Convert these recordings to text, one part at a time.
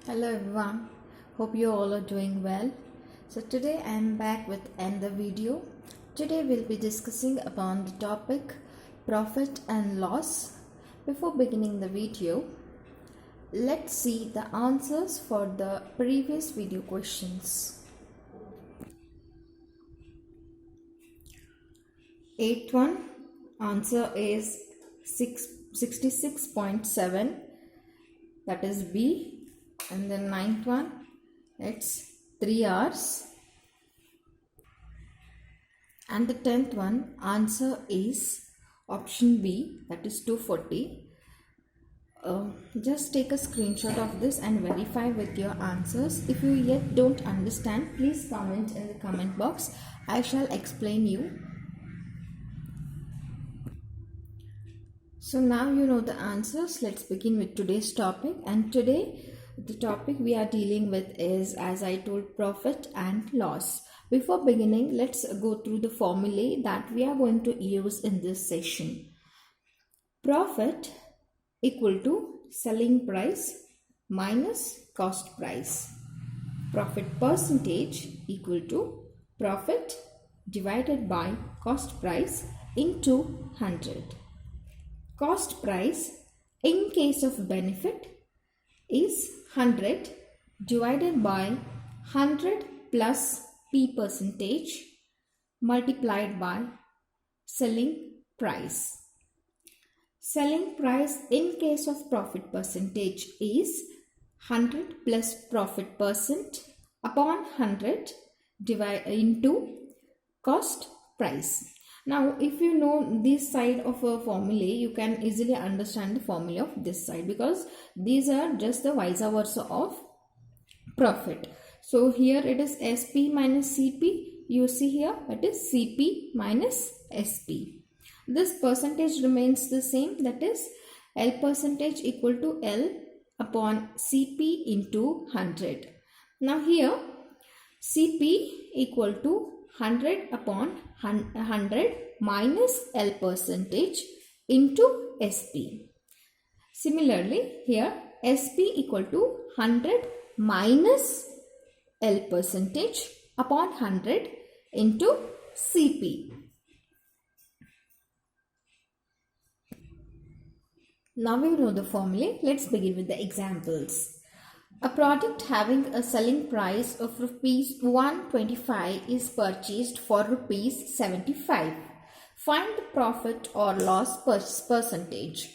Hello everyone, hope you all are doing well. So today I am back with another video. Today we'll be discussing upon the topic profit and loss. Before beginning the video, let's see the answers for the previous video questions. 8th one answer is 66.7, that is B. And then 9th one, it's 3 hours. And the 10th one answer is option B, that is 240. Just take a screenshot of this and verify with your answers. If you yet don't understand, please comment in the comment box. I shall explain you. So now you know the answers. Let's begin with today's topic. And today the topic we are dealing with is, as I told, profit and loss. Before beginning, let's go through the formulae that we are going to use in this session. Profit equal to selling price minus cost price. Profit percentage equal to profit divided by cost price into 100. Cost price in case of benefit is 100 divided by 100 plus P percentage multiplied by selling price. Selling price in case of profit percentage is 100 plus profit percent upon 100 divide into cost price. Now, if you know this side of a formula, you can easily understand the formula of this side, because these are just the vice versa of profit. So here it is SP minus CP. You see here it is CP minus SP. This percentage remains the same, that is L percentage equal to L upon CP into 100. Now here CP equal to 100 upon 100 minus L percentage into SP. Similarly, here SP equal to 100 minus L percentage upon 100 into CP. Now we know the formula. Let's begin with the examples. A product having a selling price of rupees 125 is purchased for rupees 75. Find the profit or loss percentage.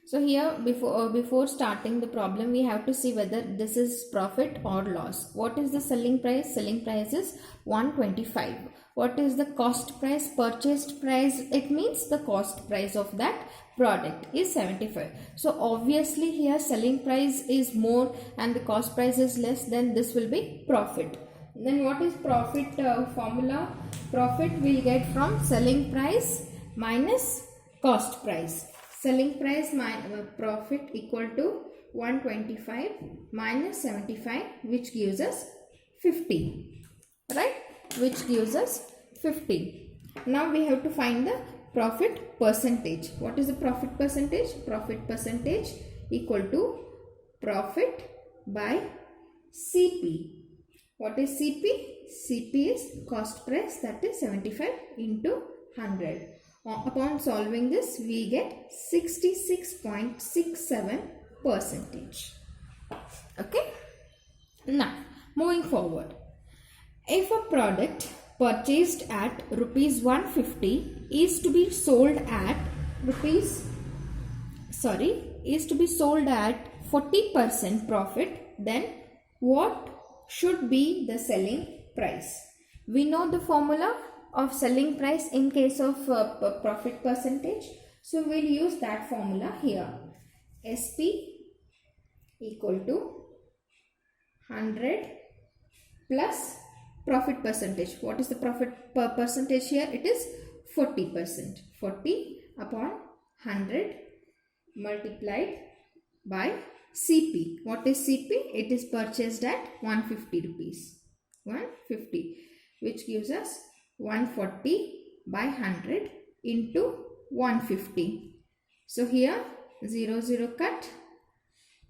So here before starting the problem, we have to see whether this is profit or loss. What is the selling price? Selling price is 125. What is the cost price? Purchased price, it means the cost price of that product is 75. So obviously here selling price is more and the cost price is less, then this will be profit. Then what is profit formula? Profit we'll get from selling price minus cost price. Selling price minus profit equal to 125 minus 75, which gives us 50, right? Which gives us 50. Now we have to find the profit percentage. What is the profit percentage? Profit percentage equal to profit by CP. What is CP? CP is cost price, that is 75 into 100. Upon solving this, we get 66.67 percentage. Okay. Now, moving forward. If a product purchased at rupees 150 is to be sold at 40% profit, then what should be the selling price? We know the formula of selling price in case of profit percentage. So we'll use that formula here. SP equal to 100 plus profit percentage. What is the profit percentage here? It is 40%. 40 upon 100 multiplied by CP. What is CP? It is purchased at 150 rupees. 150, which gives us 140 by 100 into 150. So here 0 0 cut,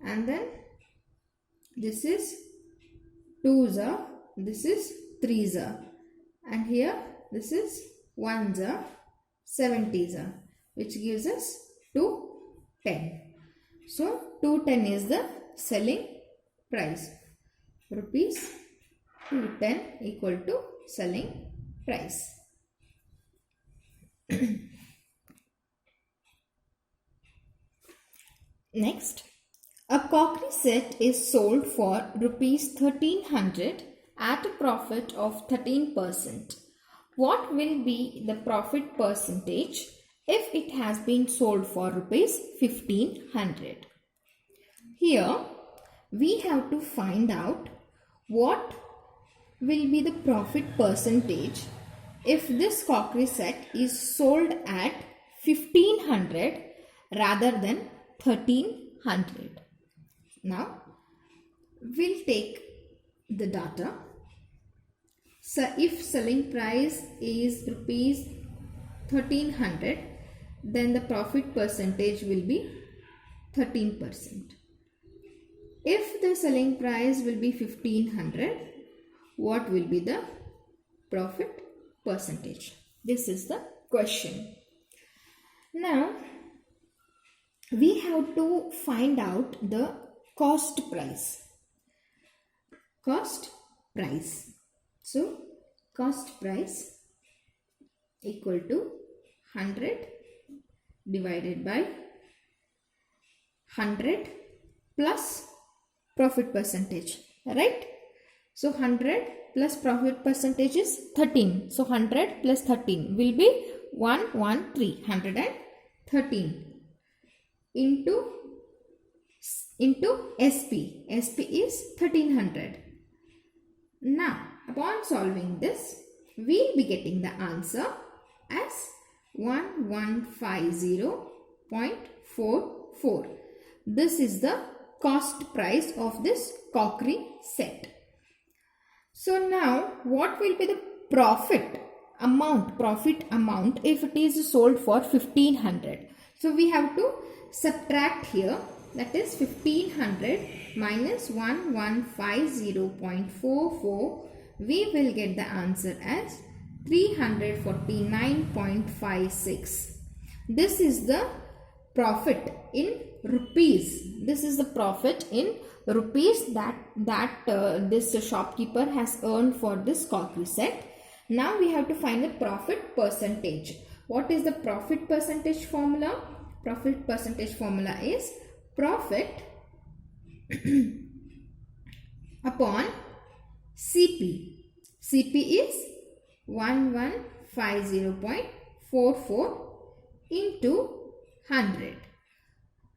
and then This is 2s are, this is 3s are, and here this is 1s are, 70s are, which gives us 210. So 210 is the selling price. Rupees 210 equal to selling price. Next, a crockery set is sold for rupees 1300 at a profit of 13%. What will be the profit percentage if it has been sold for rupees 1500? Here we have to find out what will be the profit percentage if this crockery set is sold at 1500 rather than 1300. Now we'll take the data. So if selling price is rupees 1300, then the profit percentage will be 13%. If the selling price will be 1500, what will be the profit percentage? This is the question. Now we have to find out the cost price. Cost price. So cost price equal to 100 divided by 100 plus profit percentage, right? So 100 plus profit percentage is 13. So 100 plus 13 will be 113, 113 into SP. SP is 1300. Now upon solving this, we will be getting the answer as 1150.44. This is the cost price of this crockery set. So now what will be the profit amount if it is sold for 1500? So we have to subtract here, that is 1500 minus 1150.44. We will get the answer as 349.56. This is the profit in rupees. This is the profit in rupees that this shopkeeper has earned for this crockery set. Now we have to find the profit percentage. What is the profit percentage formula? Profit percentage formula is profit upon CP. CP is 1150.44 into 100,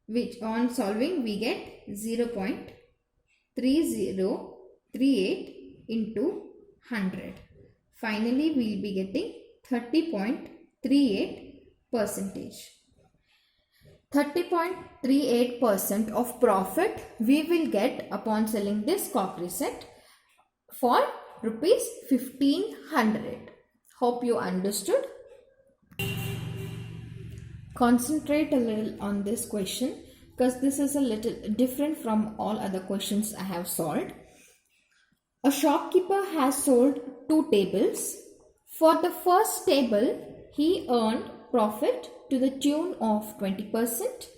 which on solving we get 0.3038 into 100. Finally, we will be getting 30.38%. 30.38% of profit we will get upon selling this crockery set for rupees 1500. Hope you understood. Concentrate a little on this question because this is a little different from all other questions I have solved. A shopkeeper has sold 2 tables. For the first table, he earned profit to the tune of 20%,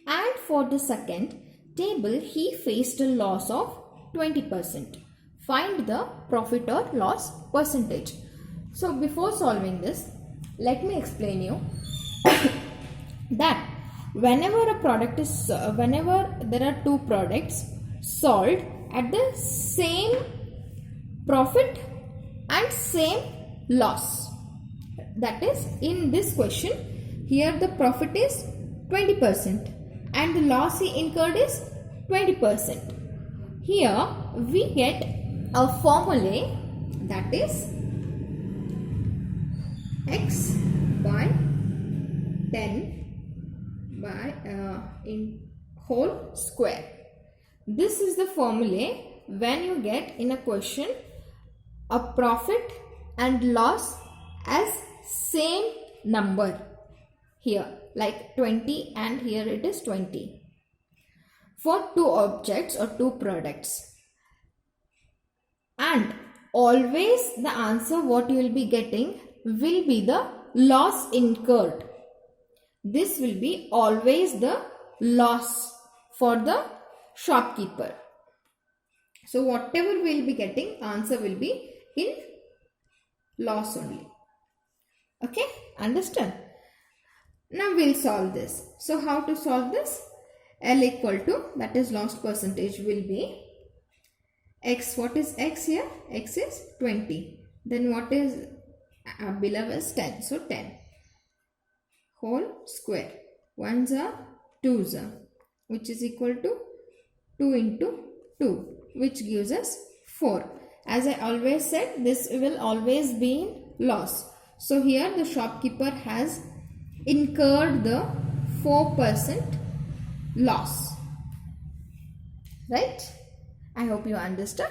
and for the second table, he faced a loss of 20%. Find the profit or loss percentage. So before solving this, let me explain you that whenever there are 2 products sold at the same profit and same loss, that is, in this question here the profit is 20% and the loss he incurred is 20%. Here we get a formula, that is x by 10 by in whole square. This is the formula when you get in a question a profit and loss as same number, here like 20 and here it is 20. for two objects or two products, and always the answer what you will be getting will be the loss incurred. This will be always the loss for the shopkeeper. So whatever we will be getting, answer will be in loss only. Okay, understand? Now we'll solve this. So how to solve this? L equal to, that is loss percentage, will be x. What is x here? X is 20. Then what is below is 10. So 10 whole square. 1s are 2s are, which is equal to 2 into 2, which gives us 4. As I always said, this will always be in loss. So here the shopkeeper has incurred the 4% loss. Right? I hope you understood.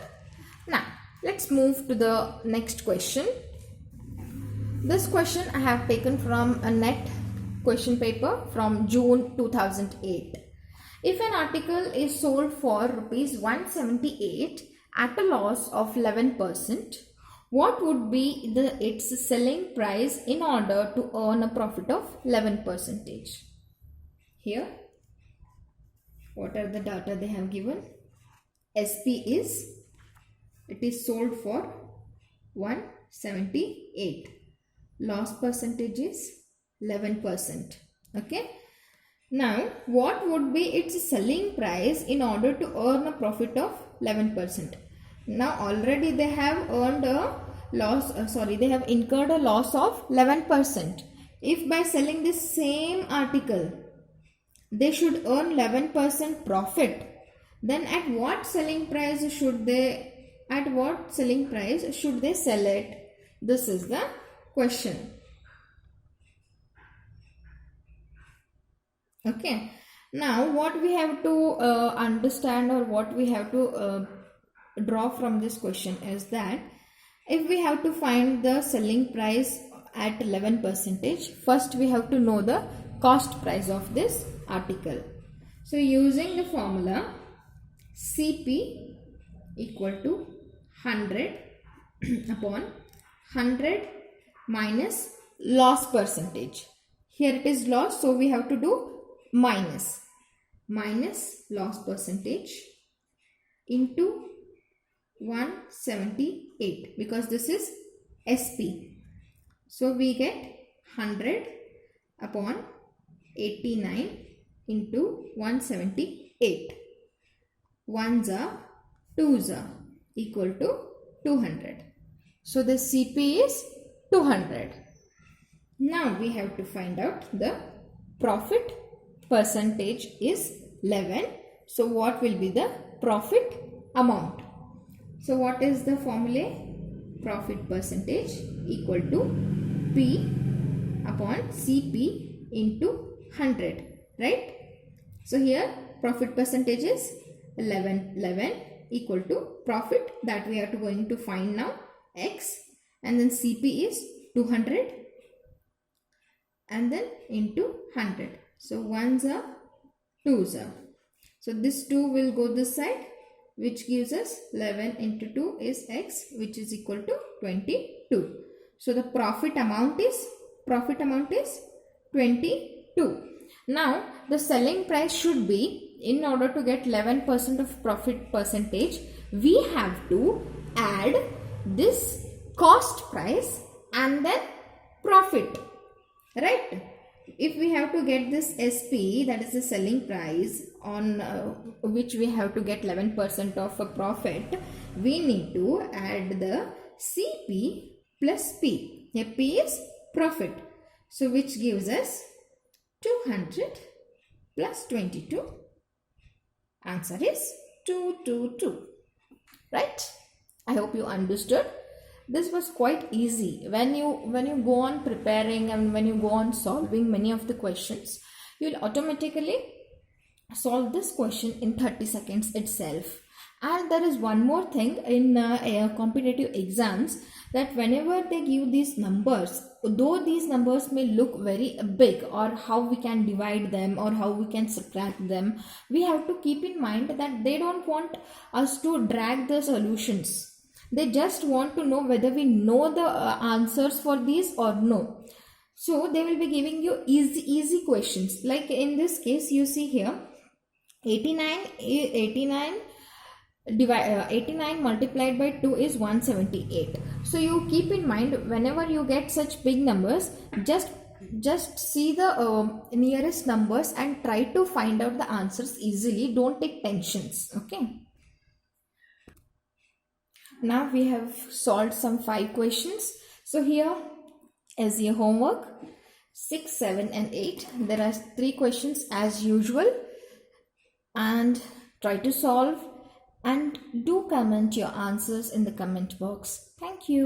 Now, let's move to the next question. This question I have taken from a NET question paper from June 2008. If an article is sold for rupees 178 at a loss of 11%, what would be its selling price in order to earn a profit of 11%? Here, what are the data they have given? SP is, it is sold for 178. Loss percentage is 11%. Okay. Now, what would be its selling price in order to earn a profit of 11%? Now, already they have earned a loss, they have incurred a loss of 11%. If by selling this same article, they should earn 11% profit, then at what selling price should they sell it? This is the question. Okay. Now what we have to understand, or what we have to draw from this question is that if we have to find the selling price at 11%, first we have to know the cost price of this article. So using the formula CP equal to 100 upon 100 minus loss percentage. Here it is loss, so we have to do minus loss percentage into 178, because this is SP. So we get 100 upon 89 into 178. 1s are 2s are equal to 200. So the CP is 200. Now we have to find out the profit percentage is 11. So what will be the profit amount? So what is the formula? Profit percentage equal to P upon CP into 100, right? So here profit percentage is 11 equal to profit that we are going to find now, X, and then CP is 200 and then into 100. So 1s are 2s are. So this 2 will go this side, which gives us 11 into 2 is X, which is equal to 22. So the profit amount is 22. Now the selling price should be, in order to get 11% of profit percentage, we have to add this cost price and then profit, right? If we have to get this SP, that is the selling price, on which we have to get 11% of a profit, we need to add the CP plus P. Here P is profit. So which gives us 200 plus 22. Answer is 222. Right? I hope you understood. This was quite easy. When you go on preparing and when you go on solving many of the questions, you will automatically solve this question in 30 seconds itself. And there is one more thing in competitive exams, that whenever they give these numbers, though these numbers may look very big, or how we can divide them or how we can subtract them, we have to keep in mind that they don't want us to drag the solutions. They just want to know whether we know the answers for these or no. So they will be giving you easy questions. Like in this case, you see here 89 multiplied by 2 is 178. So you keep in mind, whenever you get such big numbers, just see the nearest numbers and try to find out the answers easily. Don't take tensions. Okay. Now we have solved some 5 questions. So here is your homework. 6, 7 and 8. There are 3 questions as usual, and try to solve, and do comment your answers in the comment box. Thank you.